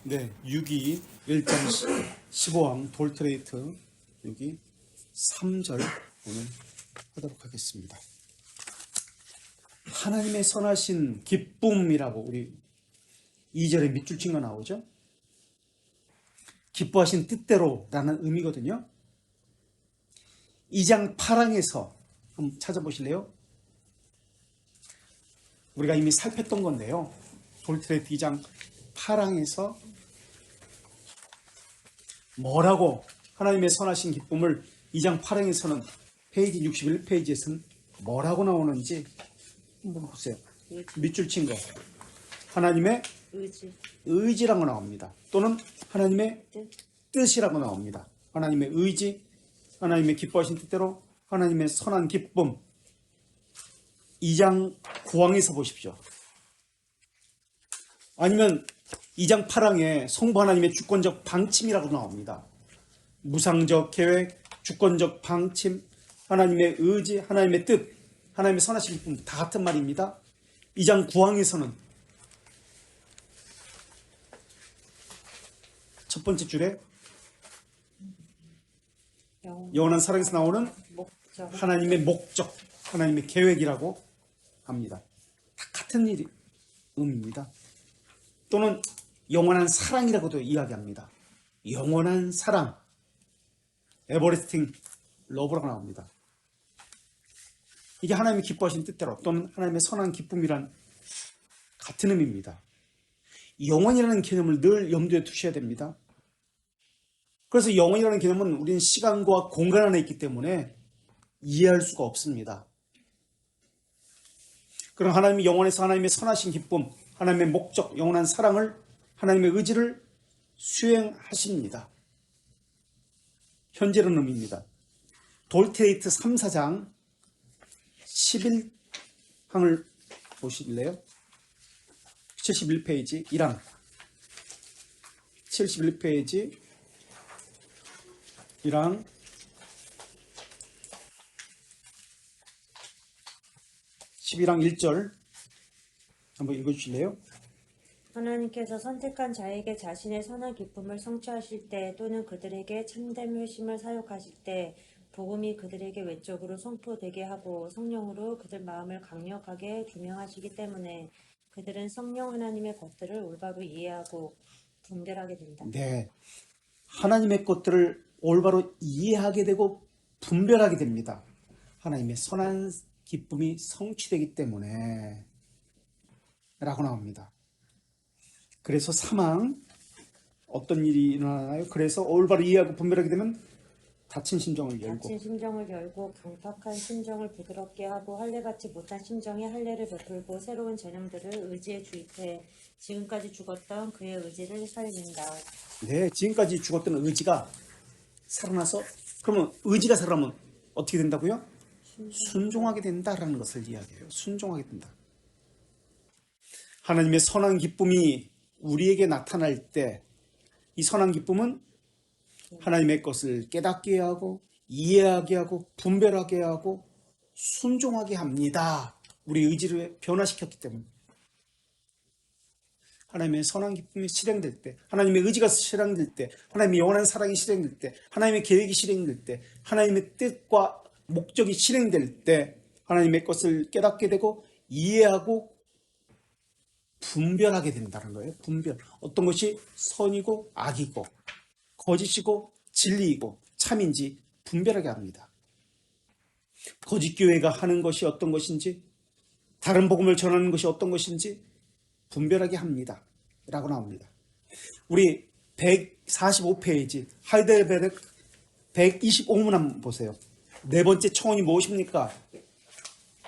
네, 6기 1장 15항 돌트레이트 여기 3절 오늘 하도록 하겠습니다. 하나님의 선하신 기쁨이라고 우리 2절에 밑줄 친 거 나오죠? 기뻐하신 뜻대로라는 의미거든요. 2장 8항에서 한번 찾아보실래요? 우리가 이미 살폈던 건데요. 돌트레이트 2장 8항에서 뭐라고 하나님의 선하신 기쁨을 2장 8항에서는 페이지 61페이지에서는 뭐라고 나오는지 한번 보세요. 밑줄 친 거. 하나님의 의지라고 나옵니다. 또는 하나님의 뜻이라고 나옵니다. 하나님의 의지, 하나님의 기뻐하신 뜻대로 하나님의 선한 기쁨. 2장 9항에서 보십시오. 아니면 2장 8항에 성부 하나님의 주권적 방침이라고 나옵니다. 무상적 계획, 주권적 방침, 하나님의 의지, 하나님의 뜻, 하나님의 선하신 기쁨 다 같은 말입니다. 2장 9항에서는 첫 번째 줄에 영원한 사랑에서 나오는 하나님의 목적, 하나님의 계획이라고 합니다. 다 같은 의미입니다. 또는 영원한 사랑이라고도 이야기합니다. 영원한 사랑, 에버리스팅 러브라고 나옵니다. 이게 하나님의 기뻐하신 뜻대로 또는 하나님의 선한 기쁨이란 같은 의미입니다. 영원이라는 개념을 늘 염두에 두셔야 됩니다. 그래서 영원이라는 개념은 우리는 시간과 공간 안에 있기 때문에 이해할 수가 없습니다. 그럼 하나님이 영원에서 하나님의 선하신 기쁨, 하나님의 목적, 영원한 사랑을, 하나님의 의지를 수행하십니다. 현재는 의미입니다. 돌트레이트 3, 4장 11항을 보실래요? 71페이지 1항 71페이지 1항 11항 1절 한번 읽어주실래요? 하나님께서 선택한 자에게 자신의 선한 기쁨을 성취하실 때 또는 그들에게 참된 회심을 사역하실 때 복음이 그들에게 외적으로 선포되게 하고 성령으로 그들 마음을 강력하게 조명하시기 때문에 그들은 성령 하나님의 것들을 올바로 이해하고 분별하게 된다. 네, 하나님의 것들을 올바로 이해하게 되고 분별하게 됩니다. 하나님의 선한 기쁨이 성취되기 때문에 라고 나옵니다. 그래서 3항 어떤 일이 일어나나요? 그래서 올바로 이해하고 분별하게 되면 다친 심정을 열고 강팍한 심정을 부드럽게 하고 할례받지 못한 심정에 할례를 베풀고 새로운 전형들을 의지에 주입해 지금까지 죽었던 그의 의지를 살린다. 네, 지금까지 죽었던 의지가 살아나서 그러면 의지가 살아나면 어떻게 된다고요? 순종하게 된다라는 것을 이야기해요. 순종하게 된다. 하나님의 선한 기쁨이 우리에게 나타날 때 이 선한 기쁨은 하나님의 것을 깨닫게 하고 이해하게 하고 분별하게 하고 순종하게 합니다. 우리 의지를 변화시켰기 때문에 하나님의 선한 기쁨이 실행될 때, 하나님의 의지가 실행될 때, 하나님의 영원한 사랑이 실행될 때, 하나님의 계획이 실행될 때, 하나님의 뜻과 목적이 실행될 때 하나님의 것을 깨닫게 되고 이해하고 분별하게 된다는 거예요. 분별. 어떤 것이 선이고 악이고 거짓이고 진리이고 참인지 분별하게 합니다. 거짓 교회가 하는 것이 어떤 것인지 다른 복음을 전하는 것이 어떤 것인지 분별하게 합니다. 라고 나옵니다. 우리 145페이지 하이델베르크 125문 한번 보세요. 네 번째 청원이 무엇입니까?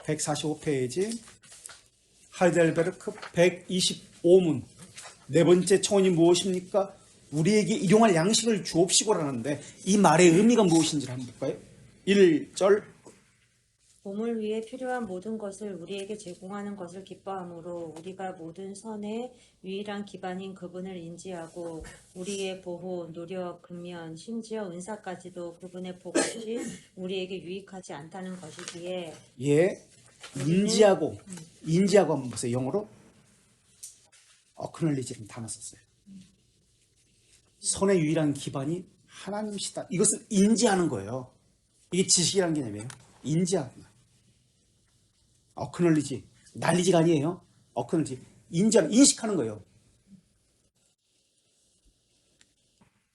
145페이지 하이델베르크 125문 네 번째 청원이 무엇입니까? 우리에게 일용할 양식을 주옵시고라는데 이 말의 의미가 무엇인지를 한번 볼까요? 1절 몸을 위해 필요한 모든 것을 우리에게 제공하는 것을 기뻐하므로 우리가 모든 선의 유일한 기반인 그분을 인지하고 우리의 보호, 노력, 근면, 심지어 은사까지도 그분의 복 없이 우리에게 유익하지 않다는 것이기에 인지하고 한번 보세요. 영어로 어크널리지라는 단어 썼어요. 선의 유일한 기반이 하나님이시다. 이것을 인지하는 거예요. 이게 지식이라는 개념이에요. 인지하는 거예요. 어크널리지, 난리지가 아니에요. 어크널리지, 인식하는 거예요.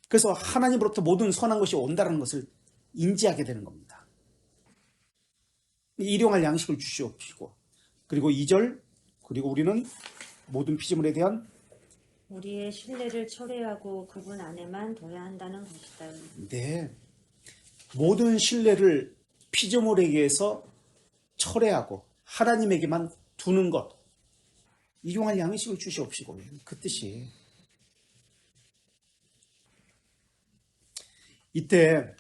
그래서 하나님으로부터 모든 선한 것이 온다는 것을 인지하게 되는 겁니다. 일용할 양식을 주시옵시고, 그리고 2절, 그리고 우리는 모든 피조물에 대한 우리의 신뢰를 철회하고 그분 안에만 둬야 한다는 것이다. 네, 모든 신뢰를 피조물에게서 철회하고 하나님에게만 두는 것, 일용할 양식을 주시옵시고, 그 뜻이. 이때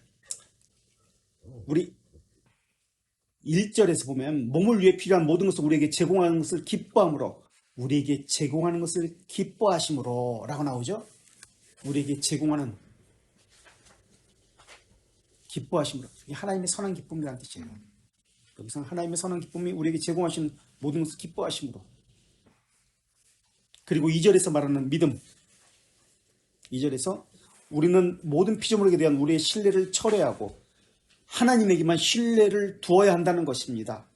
우리 1절에서 보면 몸을 위해 필요한 모든 것을 우리에게 제공하는 것을 기뻐함으로, 우리에게 제공하는 것을 기뻐하심으로 라고 나오죠. 우리에게 제공하는, 기뻐하심으로, 이게 하나님의 선한 기쁨이라는 뜻이에요. 여기서 하나님의 선한 기쁨이 우리에게 제공하신 모든 것을 기뻐하심으로. 그리고 2절에서 말하는 믿음, 2절에서 우리는 모든 피조물에 대한 우리의 신뢰를 철회하고 하나님에게만 신뢰를 두어야 한다는 것입니다.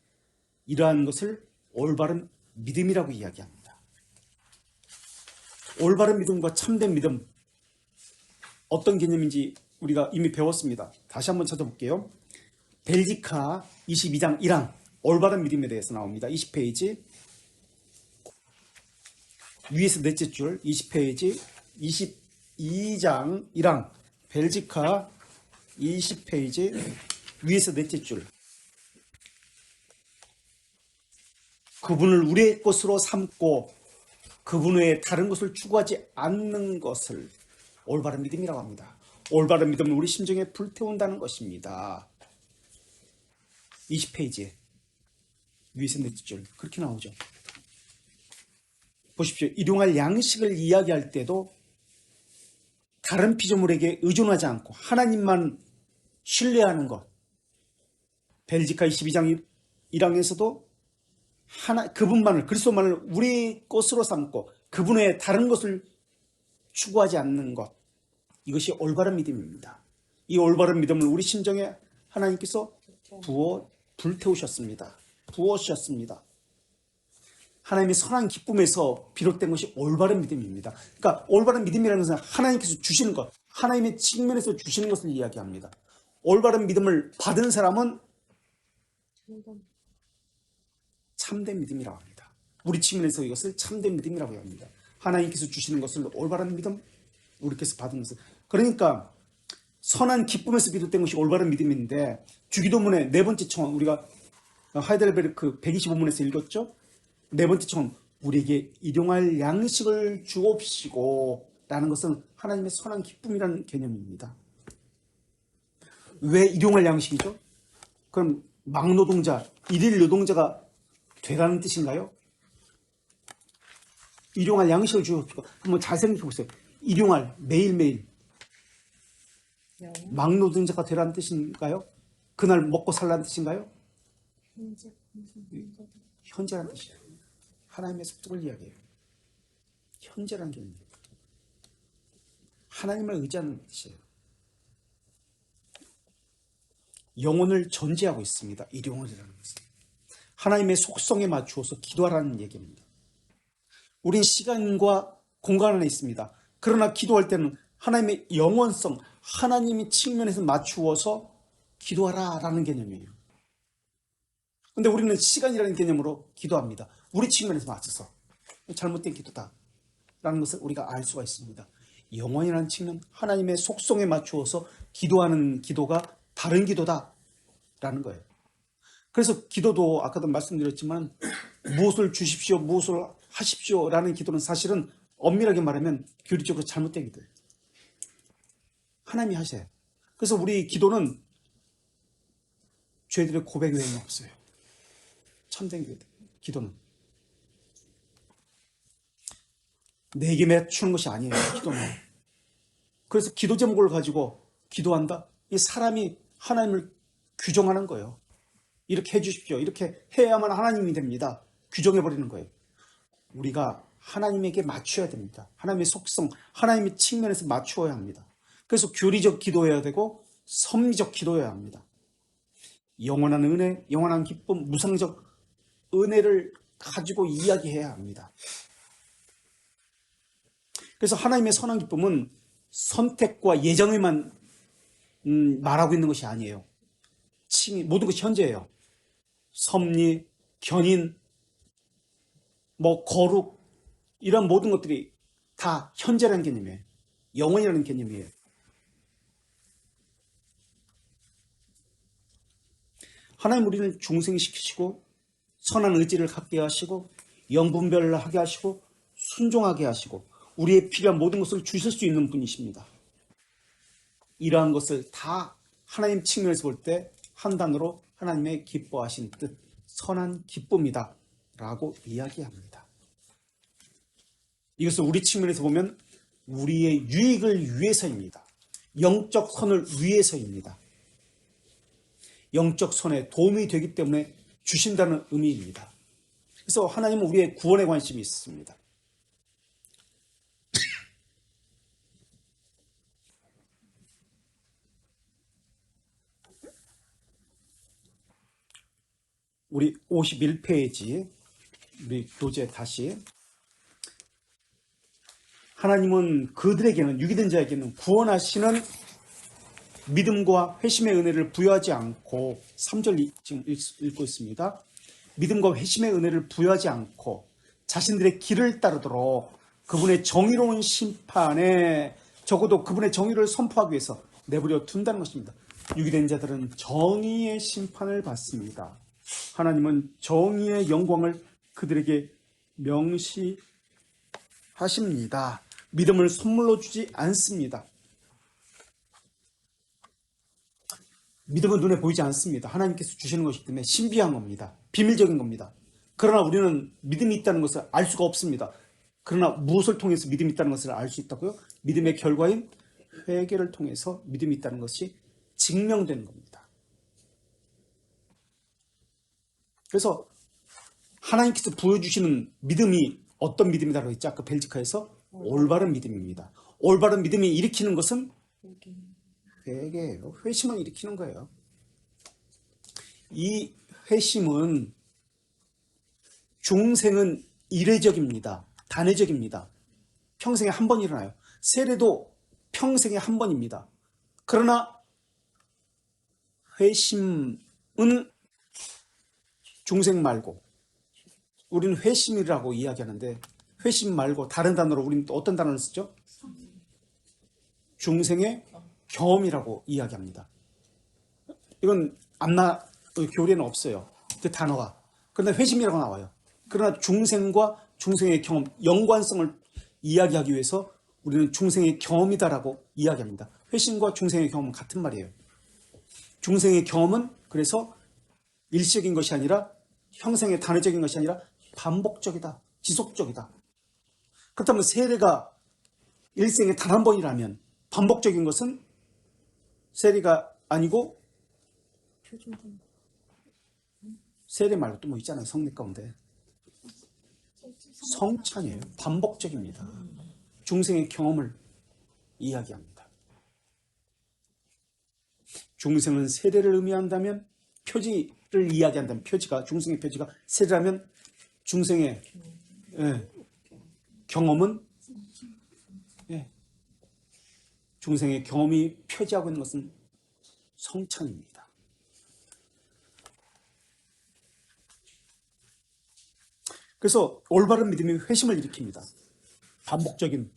이러한 것을 올바른 믿음이라고 이야기합니다. 올바른 믿음과 참된 믿음, 어떤 개념인지 우리가 이미 배웠습니다. 다시 한번 찾아볼게요. 벨지카 22장 1항 올바른 믿음에 대해서 나옵니다. 20페이지 위에서 넷째 줄, 20페이지 22장 1항 벨지카 20페이지 위에서 넷째 줄. 그분을 우리의 것으로 삼고 그분 외에 다른 것을 추구하지 않는 것을 올바른 믿음이라고 합니다. 올바른 믿음은 우리 심정에 불태운다는 것입니다. 20페이지에 위에서 넷째 줄 그렇게 나오죠. 보십시오. 일용할 양식을 이야기할 때도 다른 피조물에게 의존하지 않고 하나님만 신뢰하는 것. 벨지카 22장 1항에서도 그분만을, 그리스도만을 우리 것으로 삼고 그분 외에 다른 것을 추구하지 않는 것. 이것이 올바른 믿음입니다. 이 올바른 믿음을 우리 심정에 하나님께서 불태우셨습니다. 부어주셨습니다. 하나님의 선한 기쁨에서 비롯된 것이 올바른 믿음입니다. 그러니까 올바른 믿음이라는 것은 하나님께서 주시는 것, 하나님의 측면에서 주시는 것을 이야기합니다. 올바른 믿음을 받은 사람은 참된 믿음이라고 합니다. 우리 측면에서 이것을 참된 믿음이라고 합니다. 하나님께서 주시는 것을 올바른 믿음, 우리께서 받은 것을. 그러니까 선한 기쁨에서 비롯된 것이 올바른 믿음인데, 주기도문의 네 번째 청원, 우리가 하이델베르크 125문에서 읽었죠. 네 번째 청원, 우리에게 일용할 양식을 주옵시고 라는 것은 하나님의 선한 기쁨이라는 개념입니다. 왜 일용할 양식이죠? 그럼 막노동자, 일일 노동자가 되라는 뜻인가요? 일용할 양식을 주옵시고. 한번 잘 생각해 보세요. 일용할, 매일매일 막노동자가 되라는 뜻인가요? 그날 먹고 살라는 뜻인가요? 현재라는 뜻이에요. 하나님의 속독을 이야기해요. 현재라는 개념입니다. 하나님을 의지하는 뜻이에요. 영혼을 전제하고 있습니다. 일용할이라는 것은. 하나님의 속성에 맞추어서 기도하라는 얘기입니다. 우린 시간과 공간 안에 있습니다. 그러나 기도할 때는 하나님의 영원성, 하나님의 측면에서 맞추어서 기도하라라는 개념이에요. 근데 우리는 시간이라는 개념으로 기도합니다. 우리 측면에서 맞춰서. 잘못된 기도다라는 것을 우리가 알 수가 있습니다. 영원이라는 측면, 하나님의 속성에 맞추어서 기도하는 기도가 다른 기도다라는 거예요. 그래서 기도도 아까도 말씀드렸지만 무엇을 주십시오, 무엇을 하십시오라는 기도는 사실은 엄밀하게 말하면 교리적으로 잘못된 기도예요. 하나님이 하셔요. 그래서 우리 기도는 죄들의 고백 외에는 없어요. 참된 기도는. 내게 맞추는 것이 아니에요. 기도는. 그래서 기도 제목을 가지고 기도한다? 이 사람이 하나님을 규정하는 거예요. 이렇게 해주십시오. 이렇게 해야만 하나님이 됩니다. 규정해버리는 거예요. 우리가 하나님에게 맞춰야 됩니다. 하나님의 속성, 하나님의 측면에서 맞추어야 합니다. 그래서 교리적 기도해야 되고 섭리적 기도해야 합니다. 영원한 은혜, 영원한 기쁨, 무상적 은혜를 가지고 이야기해야 합니다. 그래서 하나님의 선한 기쁨은 선택과 예정에만 말하고 있는 것이 아니에요. 모든 것이 현재예요. 섭리, 견인, 거룩, 이런 모든 것들이 다 현재라는 개념이에요. 영원이라는 개념이에요. 하나님 우리를 중생시키시고 선한 의지를 갖게 하시고 영분별하게 하시고 순종하게 하시고 우리의 필요한 모든 것을 주실 수 있는 분이십니다. 이러한 것을 다 하나님 측면에서 볼 때 한 단어로 하나님의 기뻐하신 뜻, 선한 기쁨이다 라고 이야기합니다. 이것을 우리 측면에서 보면 우리의 유익을 위해서입니다. 영적 선을 위해서입니다. 영적 선에 도움이 되기 때문에 주신다는 의미입니다. 그래서 하나님은 우리의 구원에 관심이 있습니다. 우리 51페이지 우리 교재 다시 하나님은 그들에게는 유기된 자에게는 구원하시는 믿음과 회심의 은혜를 부여하지 않고 3절 지금 읽고 있습니다. 믿음과 회심의 은혜를 부여하지 않고 자신들의 길을 따르도록 그분의 정의로운 심판에 적어도 그분의 정의를 선포하기 위해서 내버려 둔다는 것입니다. 유기된 자들은 정의의 심판을 받습니다. 하나님은 정의의 영광을 그들에게 명시하십니다. 믿음을 선물로 주지 않습니다. 믿음은 눈에 보이지 않습니다. 하나님께서 주시는 것이기 때문에 신비한 겁니다. 비밀적인 겁니다. 그러나 우리는 믿음이 있다는 것을 알 수가 없습니다. 그러나 무엇을 통해서 믿음이 있다는 것을 알 수 있다고요? 믿음의 결과인 회개를 통해서 믿음이 있다는 것이 증명되는 겁니다. 그래서 하나님께서 보여주시는 믿음이 어떤 믿음이라고 했죠? 아까 벨지카에서 올바른 믿음입니다. 올바른 믿음이 일으키는 것은 회개예요. 회심을 일으키는 거예요. 이 회심은 중생은 이례적입니다. 단회적입니다. 평생에 한 번 일어나요. 세례도 평생에 한 번입니다. 그러나 회심은 중생 말고 우리는 회심이라고 이야기하는데 회심 말고 다른 단어로 우리는 또 어떤 단어를 쓰죠? 중생의 경험이라고 이야기합니다. 이건 교리에는 없어요. 그 단어가. 그런데 회심이라고 나와요. 그러나 중생과 중생의 경험, 연관성을 이야기하기 위해서 우리는 중생의 경험이다라고 이야기합니다. 회심과 중생의 경험은 같은 말이에요. 중생의 경험은 그래서 일시적인 것이 아니라 평생의 단회적인 것이 아니라 반복적이다. 지속적이다. 그렇다면 세례가 일생에 단 한 번이라면 반복적인 것은 세례가 아니고 세례 말고 또 뭐 있잖아요. 성례 가운데. 성찬이에요. 반복적입니다. 중생의 경험을 이야기합니다. 중생은 세례를 의미한다면 표지를 이야기한다면 중생의 표지가 세례라면 중생의 경험은 중생의 경험이 표지하고 있는 것은 성찬입니다. 그래서 올바른 믿음이 회심을 일으킵니다. 반복적인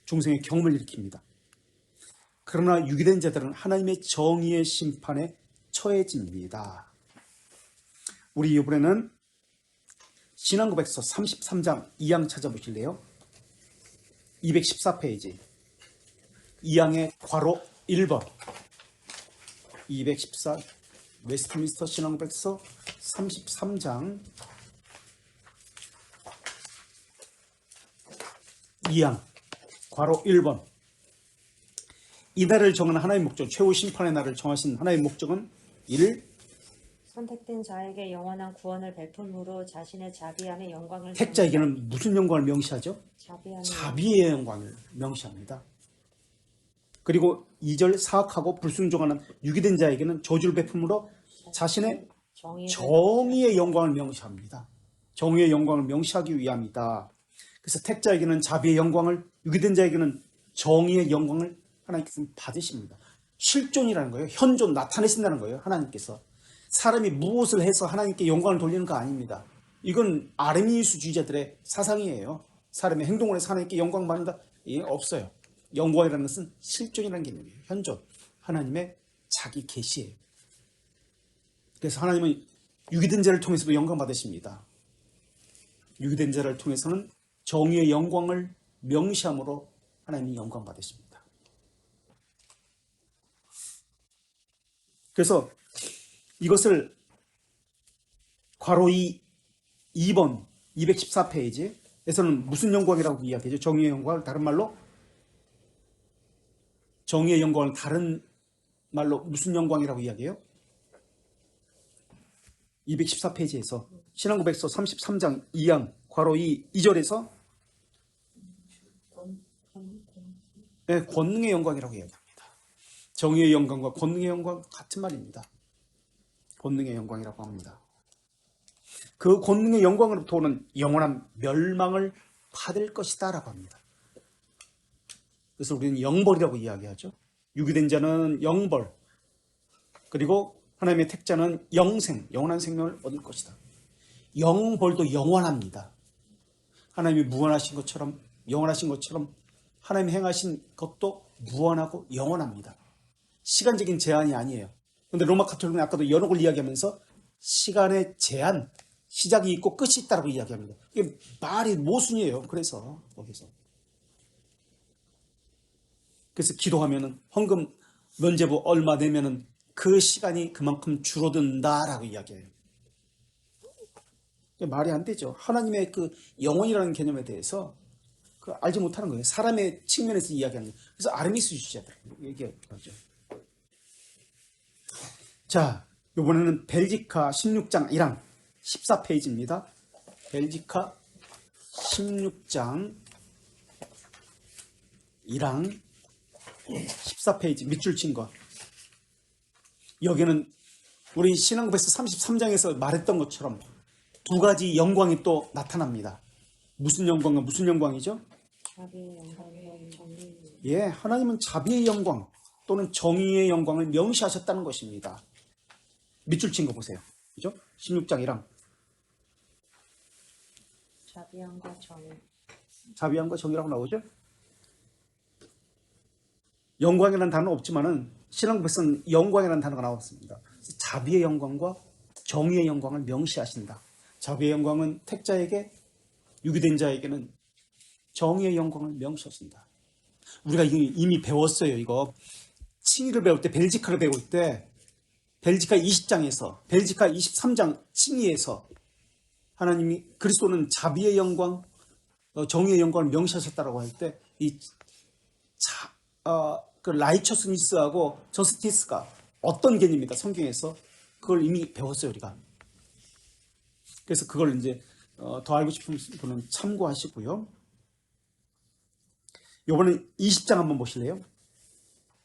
중생의 경험을 일으킵니다. 그러나 유기된 자들은 하나님의 정의의 심판에 처해집니다. 우리 이번에는 신앙고백서 33장 2양 찾아보실래요? 214페이지 2양의 괄호 1번 214 웨스트민스터 신앙고백서 33장 2양 괄호 1번 이 날을 정한 하나님의 목적, 최후 심판의 날을 정하신 하나님의 목적은 1. 선택된 자에게 영원한 구원을 베품으로 자신의 자비함의 영광을 택자에게는 무슨 영광을 명시하죠? 자비함의 자비의 영광을 명시합니다. 그리고 2절 사악하고 불순종하는 유기된 자에게는 저주를 베품으로 자신의 정의의 영광을 명시합니다. 정의의 영광을 명시하기 위함이다. 그래서 택자에게는 자비의 영광을, 유기된 자에게는 정의의 영광을 하나님께서 받으십니다. 실존이라는 거예요. 현존, 나타내신다는 거예요. 하나님께서. 사람이 무엇을 해서 하나님께 영광을 돌리는 거 아닙니다. 이건 아르미니스주의자들의 사상이에요. 사람의 행동을 해서 하나님께 영광 받는다? 예, 없어요. 영광이라는 것은 실존이라는 개념이에요. 현존. 하나님의 자기 계시예요. 그래서 하나님은 유기된 자를 통해서도 영광 받으십니다. 유기된 자를 통해서는 정의의 영광을 명시함으로 하나님이 영광 받으십니다. 그래서 이것을 괄호 2번 214페이지에서는 무슨 영광이라고 이야기하죠? 정의의 영광을 다른 말로 정의의 영광을 다른 말로 무슨 영광이라고 이야기해요? 214페이지에서 신앙고백서 33장 2항 괄호 2절에서 네, 권능의 영광이라고 이야기합니다. 정의의 영광과 권능의 영광 같은 말입니다. 권능의 영광이라고 합니다. 그 권능의 영광으로부터 오는 영원한 멸망을 받을 것이다 라고 합니다. 그래서 우리는 영벌이라고 이야기하죠. 유기된 자는 영벌, 그리고 하나님의 택자는 영생, 영원한 생명을 얻을 것이다. 영벌도 영원합니다. 하나님이 무한하신 것처럼, 영원하신 것처럼 하나님이 행하신 것도 무한하고 영원합니다. 시간적인 제한이 아니에요. 그런데 로마 카톨릭은 아까도 여러 걸 이야기하면서 시간의 제한, 시작이 있고 끝이 있다고 이야기합니다. 이게 말이 모순이에요. 그래서 거기서. 그래서 기도하면은 헌금 면제부 얼마 내면은 그 시간이 그만큼 줄어든다라고 이야기해요. 말이 안 되죠. 하나님의 그 영원이라는 개념에 대해서 알지 못하는 거예요. 사람의 측면에서 이야기하는 거예요. 그래서 아르미스주의자들 얘기하죠. 자, 이번에는 벨지카 16장 1항 14페이지입니다. 벨지카 16장 1항 14페이지 밑줄 친 것. 여기는 우리 신앙고백서 33장에서 말했던 것처럼 두 가지 영광이 또 나타납니다. 무슨 영광과 무슨 영광이죠? 자비의 영광과 정의. 예, 하나님은 자비의 영광 또는 정의의 영광을 명시하셨다는 것입니다. 밑줄 친 거 보세요. 그죠? 16장 1항. 자비함과 정의. 자비함과 정의라고 나오죠? 영광이라는 단어는 없지만은 신앙고백서는 영광이라는 단어가 나왔습니다. 자비의 영광과 정의의 영광을 명시하신다. 자비의 영광은 택자에게, 유기된 자에게는 정의의 영광을 명시하신다. 우리가 이미 배웠어요. 이거 칭의를 배울 때, 벨지카를 배울 때 벨지카 20장에서 벨지카 23장 칭의에서 하나님이 그리스도는 자비의 영광, 정의의 영광을 명시하셨다라고 할 때 그 라이처스니스하고 저스티스가 어떤 개념이다 성경에서 그걸 이미 배웠어요 우리가. 그래서 그걸 이제 더 알고 싶은 분은 참고하시고요. 이번에 20장 한번 보실래요?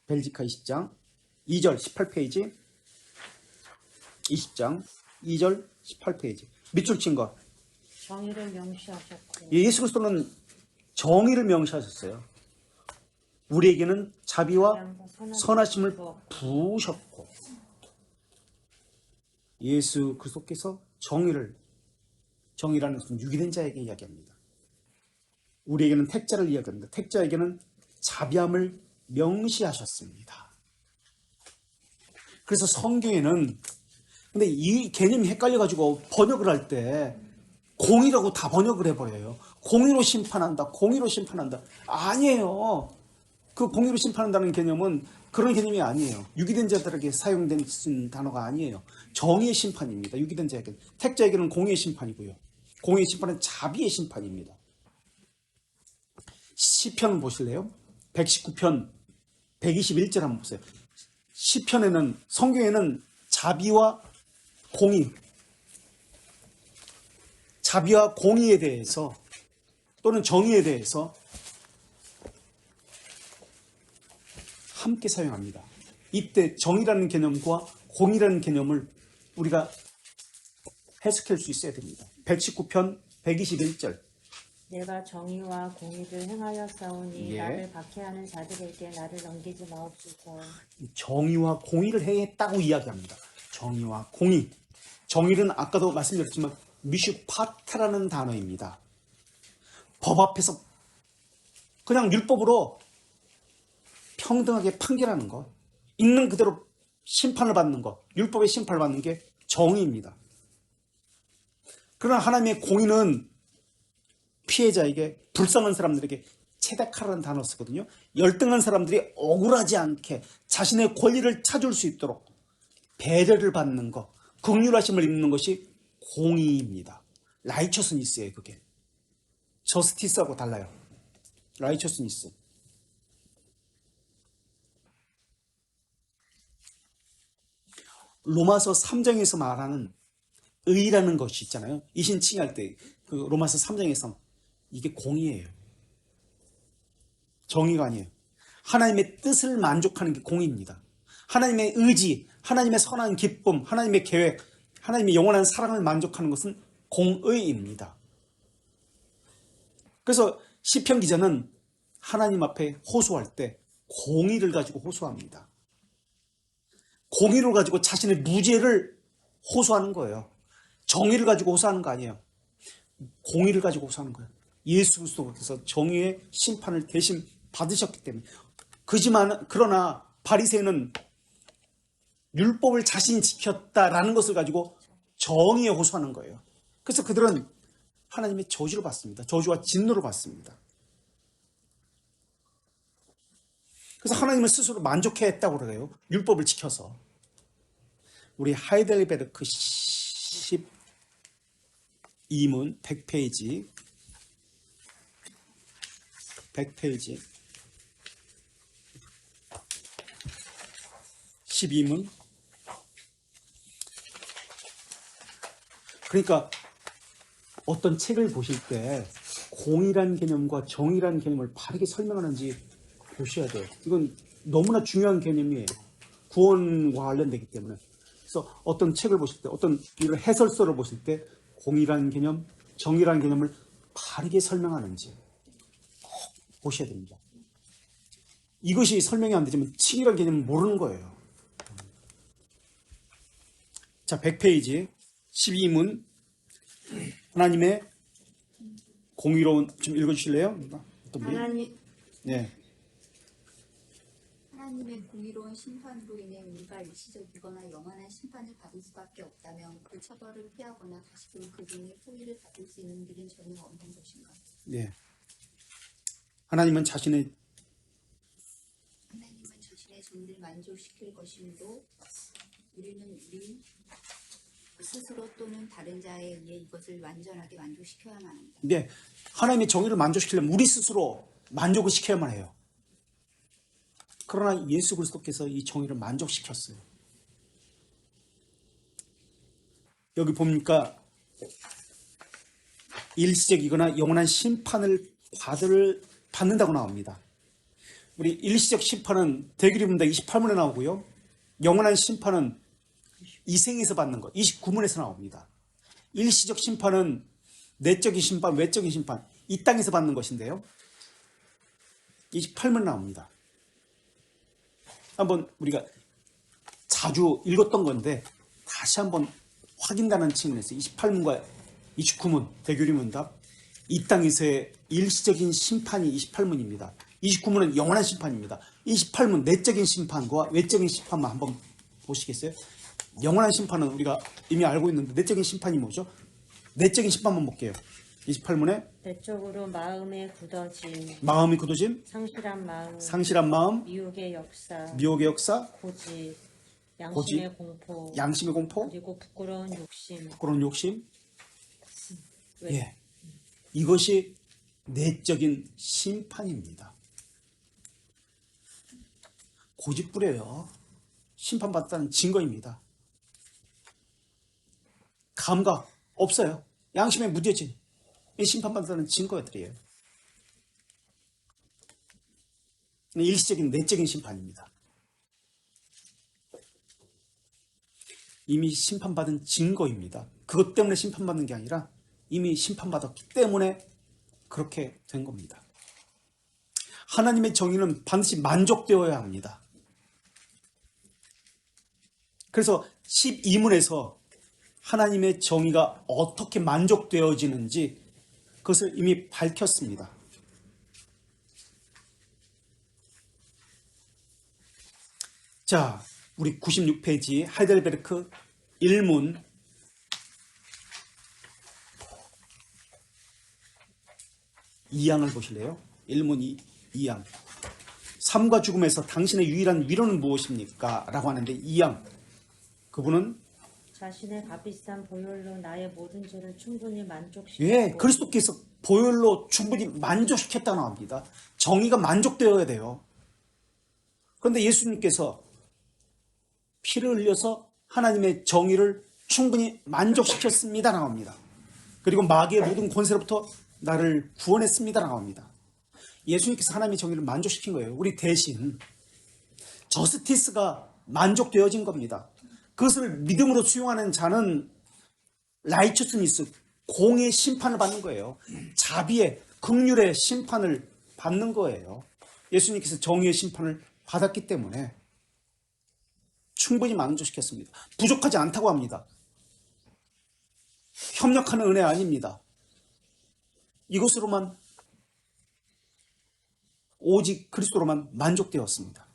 벨지카 20장 2절 18페이지 20장 2절 18페이지 밑줄 친 거. 정의를 명시하셨고. 예수 그리스도는 정의를 명시하셨어요. 우리에게는 자비와 선하심을 부으셨고 예수 그리스도께서 정의라는 것은 유기된 자에게 이야기합니다. 우리에게는 택자를 이야기합니다. 택자에게는 자비함을 명시하셨습니다. 그래서 성경에는 근데 이 개념이 헷갈려가지고 번역을 할 때 공의라고 다 번역을 해버려요. 공의로 심판한다. 공의로 심판한다. 아니에요. 그 공의로 심판한다는 개념은 그런 개념이 아니에요. 유기된 자들에게 사용된 단어가 아니에요. 정의의 심판입니다. 유기된 자에게는. 택자에게는 공의의 심판이고요. 공의의 심판은 자비의 심판입니다. 시편 보실래요? 119편 121절 한번 보세요. 시편에는 성경에는 자비와 공의, 자비와 공의에 대해서 또는 정의에 대해서 함께 사용합니다. 이때 정의라는 개념과 공의라는 개념을 우리가 해석할 수 있어야 됩니다. 119편 121절. 내가 정의와 공의를 행하여 싸우니 예. 나를 박해하는 자들에게 나를 넘기지 마옵소서. 정의와 공의를 행했다고 이야기합니다. 정의와 공의. 정의는 아까도 말씀드렸지만 미슈파타라는 단어입니다. 법 앞에서 그냥 율법으로 평등하게 판결하는 것, 있는 그대로 심판을 받는 것, 율법의 심판을 받는 게 정의입니다. 그러나 하나님의 공의는 피해자에게, 불쌍한 사람들에게 체데카라는 단어 쓰거든요. 열등한 사람들이 억울하지 않게 자신의 권리를 찾을 수 있도록 배려를 받는 것, 긍휼하심을 입는 것이 공의입니다. 라이처스니스예요, 그게. 저스티스하고 달라요. 라이처스니스. 로마서 3장에서 말하는 의라는 것이 있잖아요. 이신 칭의할 때 그 로마서 3장에서 이게 공의예요. 정의가 아니에요. 하나님의 뜻을 만족하는 게 공의입니다. 하나님의 의지, 하나님의 선한 기쁨, 하나님의 계획, 하나님의 영원한 사랑을 만족하는 것은 공의입니다. 그래서 시편 기자는 하나님 앞에 호소할 때 공의를 가지고 호소합니다. 공의를 가지고 자신의 무죄를 호소하는 거예요. 정의를 가지고 호소하는 거 아니에요. 공의를 가지고 호소하는 거예요. 예수 그리스도께서 정의의 심판을 대신 받으셨기 때문에. 그러나 바리새인은 율법을 자신이 지켰다라는 것을 가지고 정의에 호소하는 거예요. 그래서 그들은 하나님의 저주를 받습니다. 저주와 진노를 받습니다. 그래서 하나님을 스스로 만족해했다고 그래요. 율법을 지켜서. 우리 하이델베르크 12문 100페이지 12문. 그러니까 어떤 책을 보실 때 공의란 개념과 정의란 개념을 바르게 설명하는지 보셔야 돼요. 이건 너무나 중요한 개념이에요. 구원과 관련되기 때문에. 그래서 어떤 책을 보실 때, 어떤 이런 해설서를 보실 때 공의라는 개념, 정의라는 개념을 바르게 설명하는지 꼭 보셔야 됩니다. 이것이 설명이 안 되지만 칭의라는 개념을 모르는 거예요. 자, 100페이지 12문. 하나님의 공의로운, 좀 읽어주실래요? 어떤 분이? 네. 하나님의 공의로운 심판으로 인해 우리가 일시적이거나 영원한 심판을 받을 수밖에 없다면 그 처벌을 피하거나 다시금 그 중에 후의를 받을 수 있는 길은 전혀 없는 것인가? 네. 하나님은 자신의 종들 만족시킬 것임도 우리는 우리 스스로 또는 다른 자에 의해 이것을 완전하게 만족시켜야만 합니다. 네, 하나님의 정의를 만족시키려면 우리 스스로 만족을 시켜야만 해요. 그러나 예수 그리스도께서 이 정의를 만족시켰어요. 여기 봅니까? 일시적이거나 영원한 심판을 받는다고 나옵니다. 우리 일시적 심판은 대규리문답 28문에 나오고요. 영원한 심판은 이생에서 받는 것 29문에서 나옵니다. 일시적 심판은 내적인 심판, 외적인 심판, 이 땅에서 받는 것인데요. 28문 나옵니다. 한번 우리가 자주 읽었던 건데 다시 한번 확인하는 측면에서 28문과 29문 대규리문답, 이 땅에서의 일시적인 심판이 28문입니다. 29문은 영원한 심판입니다. 28문 내적인 심판과 외적인 심판만 한번 보시겠어요? 영원한 심판은 우리가 이미 알고 있는데 내적인 심판이 뭐죠? 내적인 심판만 볼게요. 28문에 내적으로 마음이 굳어짐, 상실한 마음, 미혹의 역사, 고집, 양심의 공포, 그리고 부끄러운 욕심. 예, 이것이 내적인 심판입니다. 고집부려요. 심판받았다는 증거입니다. 감각 없어요. 양심에 무뎌진 이 심판받는 증거들이에요. 일시적인 내적인 심판입니다. 이미 심판받은 증거입니다. 그것 때문에 심판받는 게 아니라 이미 심판받았기 때문에 그렇게 된 겁니다. 하나님의 정의는 반드시 만족되어야 합니다. 그래서 12문에서 하나님의 정의가 어떻게 만족되어지는지 그것을 이미 밝혔습니다. 자, 우리 96페이지 하이델베르크 1문 2항을 보실래요? 1문 2항. 삶과 죽음에서 당신의 유일한 위로는 무엇입니까? 라고 하는데 2항. 그분은 자신의 값비싼 보혈로 나의 모든 죄를 충분히 만족시키고 예, 그리스도께서 보혈로 충분히 만족시켰다고 합니다. 정의가 만족되어야 돼요. 그런데 예수님께서 피를 흘려서 하나님의 정의를 충분히 만족시켰습니다라고 합니다. 그리고 마귀의 모든 권세로부터 나를 구원했습니다라고 합니다. 예수님께서 하나님의 정의를 만족시킨 거예요. 우리 대신 저스티스가 만족되어진 겁니다. 그것을 믿음으로 수용하는 자는 라이처스니스, 공의 심판을 받는 거예요. 자비의, 긍휼의 심판을 받는 거예요. 예수님께서 정의의 심판을 받았기 때문에 충분히 만족시켰습니다. 부족하지 않다고 합니다. 협력하는 은혜 아닙니다. 이것으로만 오직 그리스도로만 만족되었습니다.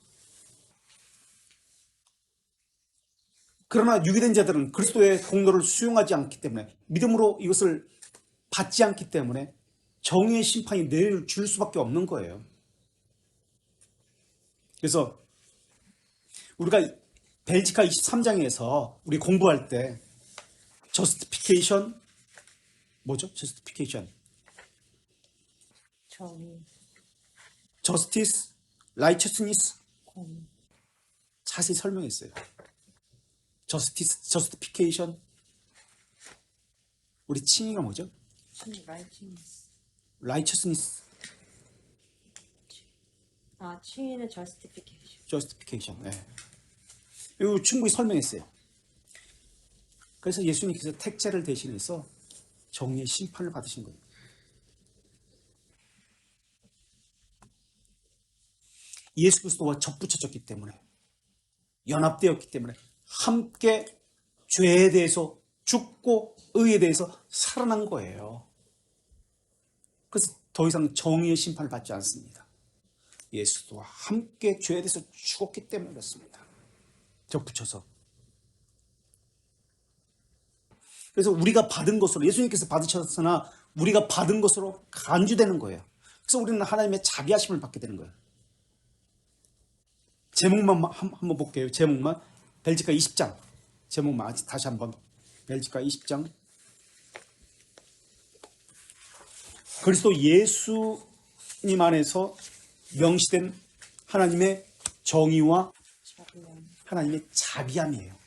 그러나 유기된 자들은 그리스도의 공로를 수용하지 않기 때문에 믿음으로 이것을 받지 않기 때문에 정의의 심판이 내려줄 수밖에 없는 거예요. 그래서 우리가 벨지카 23장에서 우리 공부할 때 저스티피케이션 뭐죠? 저스티피케이션 정의, 저스티스, 라이처스니스 공의, 자세히 설명했어요. 저스티스, 저스티피케이션 우리 칭의가 뭐죠? righteousness. 라이처스니스, 칭의는 justification. 저스티피케이션. 네. 이거 충분히 설명했어요. 그래서 예수님께서 택자를 대신해서 정의의 심판을 받으신 거예요. 예수 그리스도와 접붙여졌기 때문에 연합되었기 때문에 함께 죄에 대해서 죽고 의에 대해서 살아난 거예요. 그래서 더 이상 정의의 심판을 받지 않습니다. 예수와 함께 죄에 대해서 죽었기 때문에 그렇습니다. 접붙여서. 그래서 우리가 받은 것으로 예수님께서 받으셨으나 우리가 받은 것으로 간주되는 거예요. 그래서 우리는 하나님의 자비하심을 받게 되는 거예요. 제목만 한번 볼게요. 제목만 벨지카 20장 제목만 다시 한번 벨지카 20장 그리스도 예수님 안에서 명시된 하나님의 정의와 하나님의 자비함이에요.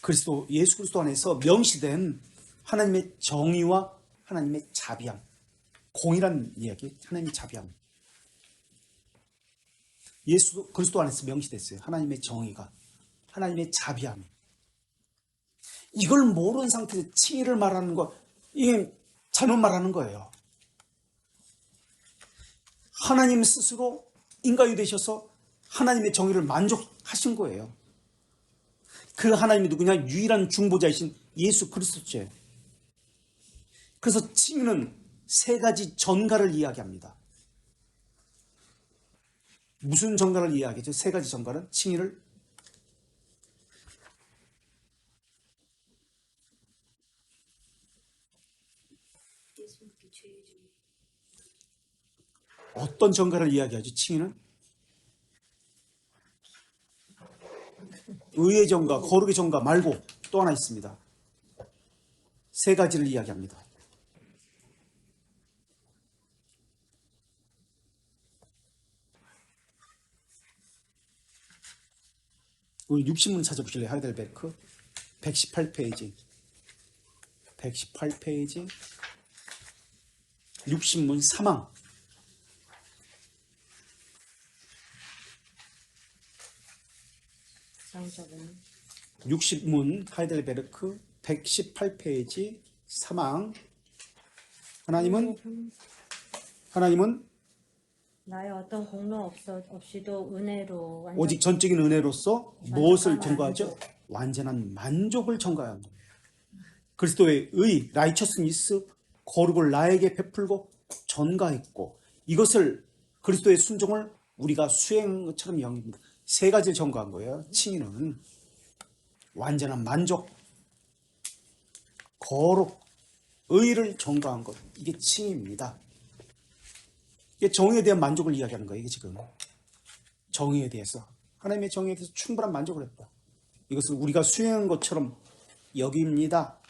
그리스도 예수 그리스도 안에서 명시된 하나님의 정의와 하나님의 자비함, 공이란 이야기, 하나님의 자비함. 예수 그리스도 안에서 명시됐어요. 하나님의 정의가, 하나님의 자비함이. 이걸 모르는 상태에서 칭의를 말하는 거, 이게 잘못 말하는 거예요. 하나님 스스로 인간이 되셔서 하나님의 정의를 만족하신 거예요. 그 하나님이 누구냐? 유일한 중보자이신 예수 그리스도죠. 그래서 칭의는 세 가지 전가를 이야기합니다. 무슨 전가를 이야기하죠? 세 가지 전가는 칭의를 어떤 전가를 이야기하죠? 칭의는 의의 전가, 거룩의 전가 말고 또 하나 있습니다. 세 가지를 이야기합니다. 우리 60문 찾아보실래요? 하이델베르크 118페이지 118페이지 60문 사망. 상적은 60문 하이델베르크 118페이지 사망. 하나님은 나의 어떤 공로 없이도 은혜로 오직 전적인 은혜로서 무엇을 완전한 전가하죠? 만족. 완전한 만족을 전가합니다. 그리스도의 의, 라이처스니스, 거룩을 나에게 베풀고 전가했고, 이것을 그리스도의 순종을 우리가 수행한 것처럼 여깁니다. 세 가지를 전가한 거예요. 칭의는 완전한 만족, 거룩, 의를 전가한 것, 이게 칭의입니다. 이게 정의에 대한 만족을 이야기하는 거예요. 이게 지금 정의에 대해서, 하나님의 정의에 대해서 충분한 만족을 했다. 이것을 우리가 수행한 것처럼 여깁니다.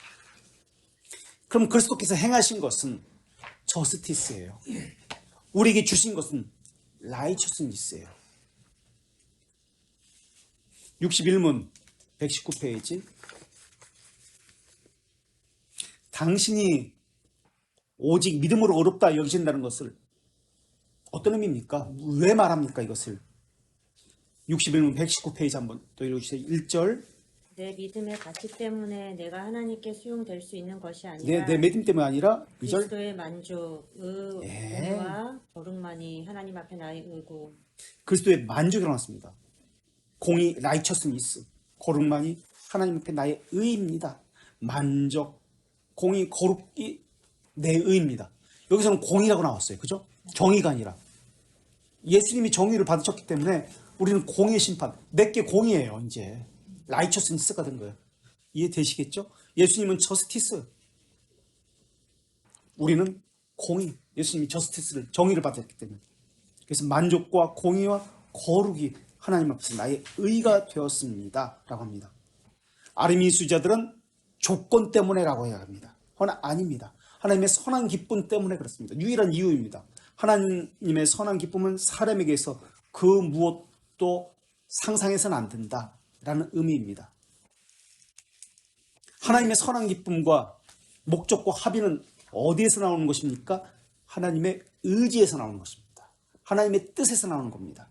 그럼 그리스도께서 행하신 것은 저스티스예요. 우리에게 주신 것은 라이처스니스예요. 61문 119페이지. 당신이 오직 믿음으로 어렵다 여기신다는 것을 어떤 의미입니까? 왜 말합니까 이것을? 61문 119페이지 한번 또 읽어주세요. 1절. 내 믿음의 가치 때문에 내가 하나님께 수용될 수 있는 것이 아니라 내 믿음 때문이 아니라 2절. 그리스도의 만족, 의와 거룩만이 하나님 앞에 나의 의고. 그리스도의 만족이 나왔습니다. 공의 라이처스니스, 거룩만이 하나님 앞에 나의 의입니다. 만족, 공의, 거룩이 내 의입니다. 여기서는 공의라고 나왔어요. 그죠? 정의가 아니라. 예수님이 정의를 받으셨기 때문에 우리는 공의의 심판, 내게 공의예요. 이제 라이처스니스가 된 거예요. 이해되시겠죠? 예수님은 저스티스, 우리는 공의. 예수님이 저스티스를, 정의를 받았기 때문에. 그래서 만족과 공의와 거룩이 하나님 앞에서 나의 의가 되었습니다 라고 합니다. 아르미수자들은 조건 때문에라고 해야 합니다. 허나 아닙니다. 하나님의 선한 기쁨 때문에 그렇습니다. 유일한 이유입니다. 하나님의 선한 기쁨은 사람에게서 그 무엇도 상상해서는 안 된다라는 의미입니다. 하나님의 선한 기쁨과 목적과 합의는 어디에서 나오는 것입니까? 하나님의 의지에서 나오는 것입니다. 하나님의 뜻에서 나오는 겁니다.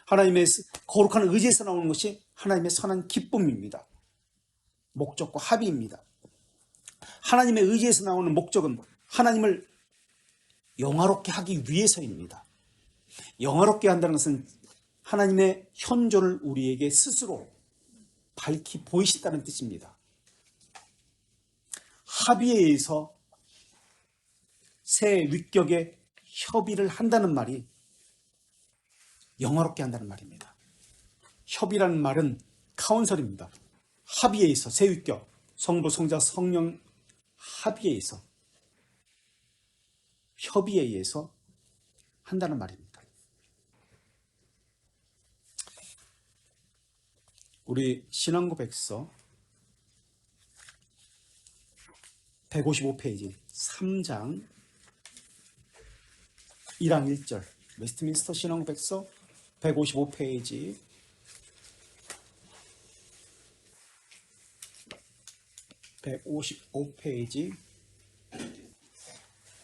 하나님의 거룩한 의지에서 나오는 것이 하나님의 선한 기쁨입니다. 목적과 합의입니다. 하나님의 의지에서 나오는 목적은 하나님을 영화롭게 하기 위해서입니다. 영화롭게 한다는 것은 하나님의 현존을 우리에게 스스로 밝히 보이신다는 뜻입니다. 합의에 의해서 새 위격의 협의를 한다는 말이 영화롭게 한다는 말입니다. 협의라는 말은 카운설입니다. 합의에 의해서 새 위격, 성부, 성자, 성령 합의에 의해서, 협의에 의해서 한다는 말입니다. 우리 신앙고백서 155페이지 3장 1항 1절, 웨스트민스터 신앙고백서 155페이지 155페이지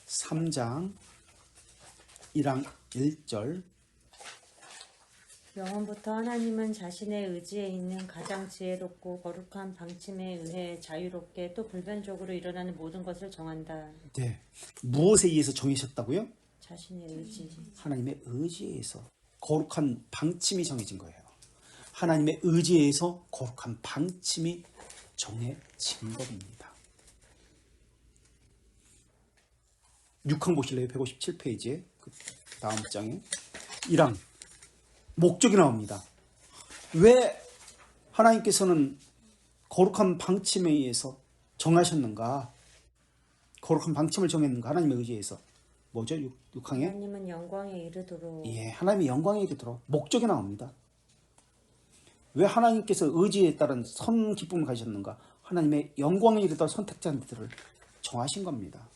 3장 1항 1절. 영원부터 하나님은 자신의 의지에 있는 가장 지혜롭고 거룩한 방침에 의해 자유롭게 또 불변적으로 일어나는 모든 것을 정한다. 네. 무엇에 의해서 정하셨다고요? 자신의 의지. 하나님의 의지에 의해서 거룩한 방침이 정해진 거예요. 하나님의 의지에 의해서 거룩한 방침이 정해진 겁니다. 6항 보실래요? 157페이지에 그 다음 장에 1항 목적이 나옵니다. 왜 하나님께서는 거룩한 방침에 의해서 정하셨는가? 거룩한 방침을 정했는가? 하나님의 의지에 의해서. 뭐죠? 6항에? 하나님은 영광에 이르도록. 예, 하나님의 영광에 이르도록 목적이 나옵니다. 왜 하나님께서 의지에 따른 선 기쁨을 가지셨는가? 하나님의 영광에 이르도록 선택자들을 정하신 겁니다.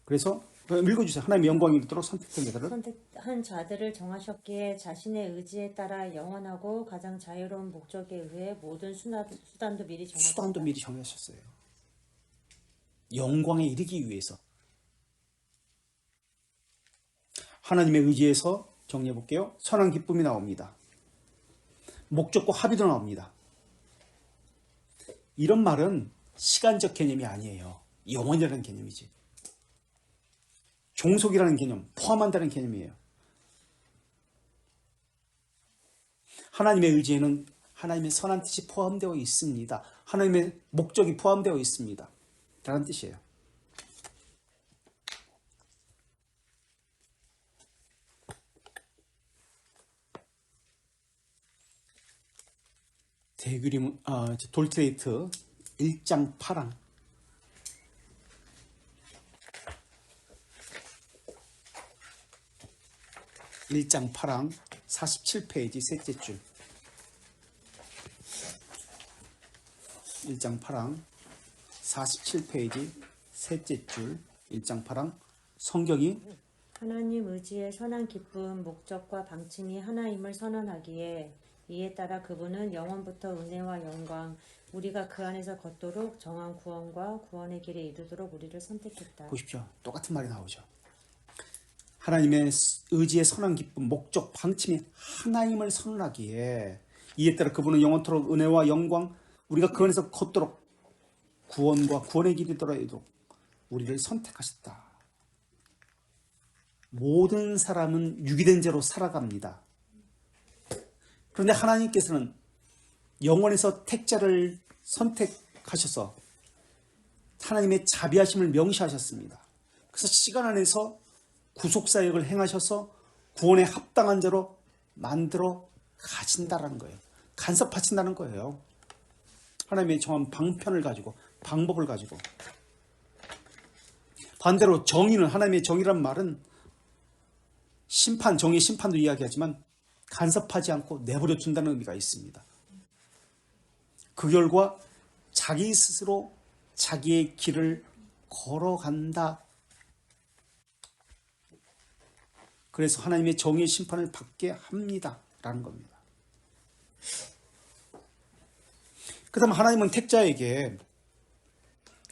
그래서 읽어주세요. 하나님의 영광이 이르도록 선택된 자들을. 선택한 자들을 정하셨기에 자신의 의지에 따라 영원하고 가장 자유로운 목적에 의해 모든 수단도 미리 정하셨다. 수단도 미리 정하셨어요. 영광에 이르기 위해서. 하나님의 의지에서 정리해 볼게요. 선한 기쁨이 나옵니다. 목적과 합의도 나옵니다. 이런 말은 시간적 개념이 아니에요. 영원이라는 개념이지. 종속이라는 개념, 포함한다는 개념이에요. 하나님의 의지에는 하나님의 선한 뜻이 포함되어 있습니다. 하나님의 목적이 포함되어 있습니다. 라는 뜻이에요. 대규림, 돌트레이트 1장 8항. 1장 8항 47페이지 셋째 줄. 1장 8항 47페이지 셋째 줄. 1장 8항 성경이 하나님 의지의 선한 기쁨, 목적과 방침이 하나임을 선언하기에 이에 따라 그분은 영원부터 은혜와 영광, 우리가 그 안에서 걷도록 정한 구원과 구원의 길에 이르도록 우리를 선택했다. 보십시오. 똑같은 말이 나오죠. 하나님의 의지의 선한 기쁨, 목적, 방침이 하나님을 선언하기에 이에 따라 그분은 영원토록 은혜와 영광, 우리가 그 안에서 걷도록 구원과 구원의 길이 이르도록 우리를 선택하셨다. 모든 사람은 유기된 죄로 살아갑니다. 그런데 하나님께서는 영원에서 택자를 선택하셔서 하나님의 자비하심을 명시하셨습니다. 그래서 시간 안에서 구속사역을 행하셔서 구원에 합당한 자로 만들어 가신다라는 거예요. 간섭하신다는 거예요. 하나님의 정한 방편을 가지고, 방법을 가지고. 반대로 정의는, 하나님의 정의란 말은 심판, 정의 심판도 이야기하지만 간섭하지 않고 내버려 둔다는 의미가 있습니다. 그 결과 자기 스스로 자기의 길을 걸어간다. 그래서 하나님의 정의의 심판을 받게 합니다. 라는 겁니다. 그 다음 하나님은 택자에게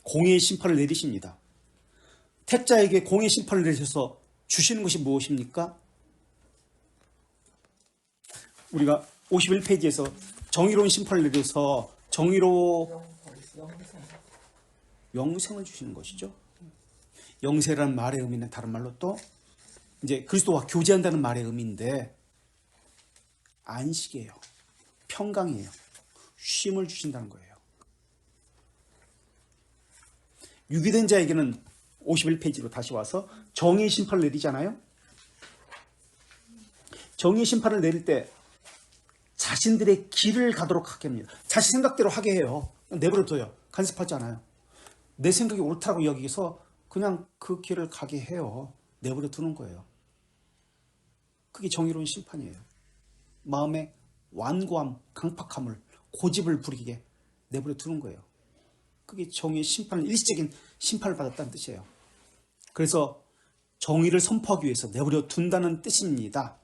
공의의 심판을 내리십니다. 택자에게 공의의 심판을 내리셔서 주시는 것이 무엇입니까? 우리가 51페이지에서 정의로운 심판을 내려서 영생을 주시는 것이죠. 영세라는 말의 의미는 다른 말로 또 이제 그리스도와 교제한다는 말의 의미인데 안식이에요. 평강이에요. 쉼을 주신다는 거예요. 유기된 자에게는 51페이지로 다시 와서 정의의 심판을 내리잖아요. 정의의 심판을 내릴 때 자신들의 길을 가도록 하게 합니다. 자신 생각대로 하게 해요. 내버려둬요. 간섭하지 않아요. 내 생각이 옳다고 여기서 그냥 그 길을 가게 해요. 내버려 두는 거예요. 그게 정의로운 심판이에요. 마음의 완고함, 강팍함을, 고집을 부리게 내버려 두는 거예요. 그게 정의의 심판을, 일시적인 심판을 받았다는 뜻이에요. 그래서 정의를 선포하기 위해서 내버려 둔다는 뜻입니다.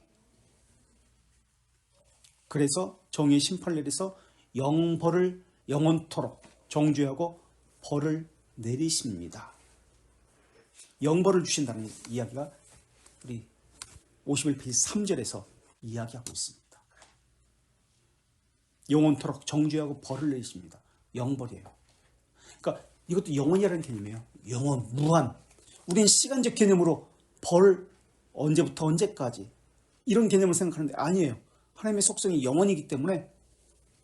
그래서 정의의 심판을 내려서 영벌을 영원토록 정죄하고 벌을 내리십니다. 영벌을 주신다는 이야기가 우리 51페이지 3절에서 이야기하고 있습니다. 영원토록 정죄하고 벌을 내리십니다. 영벌이에요. 그러니까 이것도 영원이라는 개념이에요. 영원, 무한. 우리는 시간적 개념으로 벌, 언제부터 언제까지 이런 개념을 생각하는데 아니에요. 하나님의 속성이 영원이기 때문에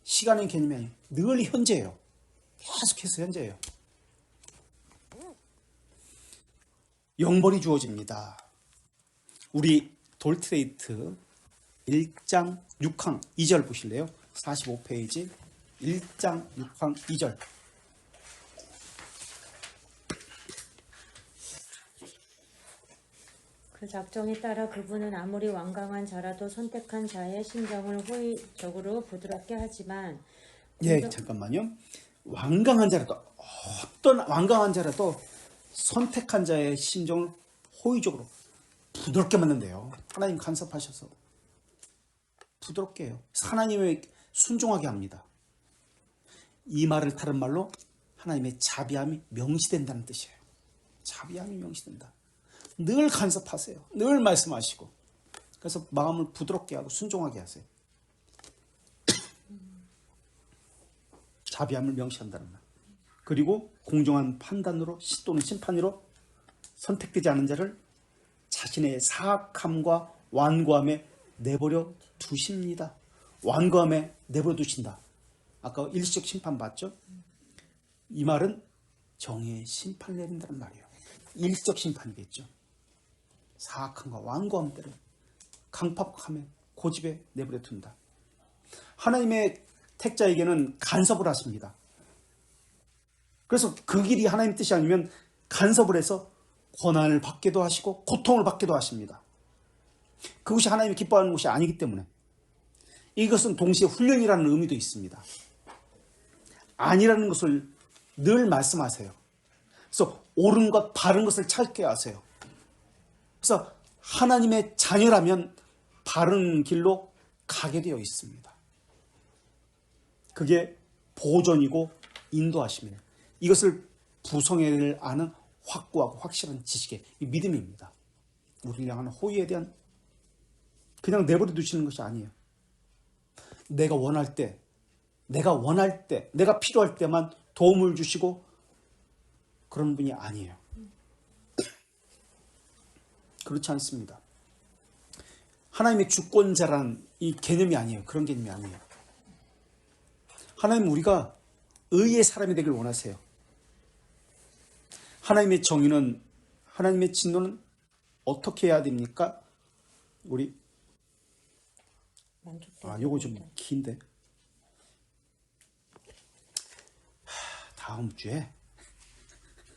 시간의 개념이 아니에요. 늘 현재예요. 계속해서 현재예요. 영벌이 주어집니다. 우리 돌트레이트 1장 6항 2절 보실래요? 45페이지 1장 6항 2절. 그 작정에 따라 그분은 아무리 완강한 자라도 선택한 자의 심정을 호의적으로 부드럽게 하지만 예, 잠깐만요. 완강한 자라도 어떤 완강한 자라도 선택한 자의 심정을 호의적으로 부드럽게 만든대요. 하나님 간섭하셔서 부드럽게 해요. 하나님의 순종하게 합니다. 이 말을 다른 말로 하나님의 자비함이 명시된다는 뜻이에요. 자비함이 명시된다. 늘 간섭하세요. 늘 말씀하시고. 그래서 마음을 부드럽게 하고 순종하게 하세요. 자비함을 명시한다는 말. 그리고 공정한 판단으로 또는 심판으로 선택되지 않은 자를 자신의 사악함과 완고함에 내버려 두십니다. 완고함에 내버려 두신다. 아까 일시적 심판 봤죠? 이 말은 정의의 심판을 내린다는 말이에요. 일시적 심판이겠죠. 사악함과 완고함 때를 강팍함에 고집에 내버려 둔다. 하나님의 택자에게는 간섭을 하십니다. 그래서 그 길이 하나님 뜻이 아니면 간섭을 해서 고난을 받기도 하시고 고통을 받기도 하십니다. 그것이 하나님이 기뻐하는 것이 아니기 때문에 이것은 동시에 훈련이라는 의미도 있습니다. 아니라는 것을 늘 말씀하세요. 그래서 옳은 것, 바른 것을 찾게 하세요. 그래서 하나님의 자녀라면 바른 길로 가게 되어 있습니다. 그게 보존이고 인도하심이에요. 이것을 부성애를 아는 확고하고 확실한 지식의 믿음입니다. 우리를 향하는 호의에 대한 그냥 내버려 두시는 것이 아니에요. 내가 원할 때, 내가 필요할 때만 도움을 주시고 그런 분이 아니에요. 그렇지 않습니다. 하나님의 주권자라는 이 개념이 아니에요. 그런 개념이 아니에요. 하나님은 우리가 의의 사람이 되길 원하세요. 하나님의 정의는, 하나님의 진노는 어떻게 해야 됩니까? 우리 요거 좀 긴데 다음 주에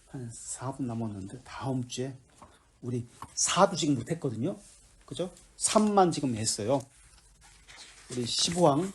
한 4분 남았는데 다음 주에 우리 4도 지금 못했거든요. 그죠? 3만 지금 했어요. 우리 15왕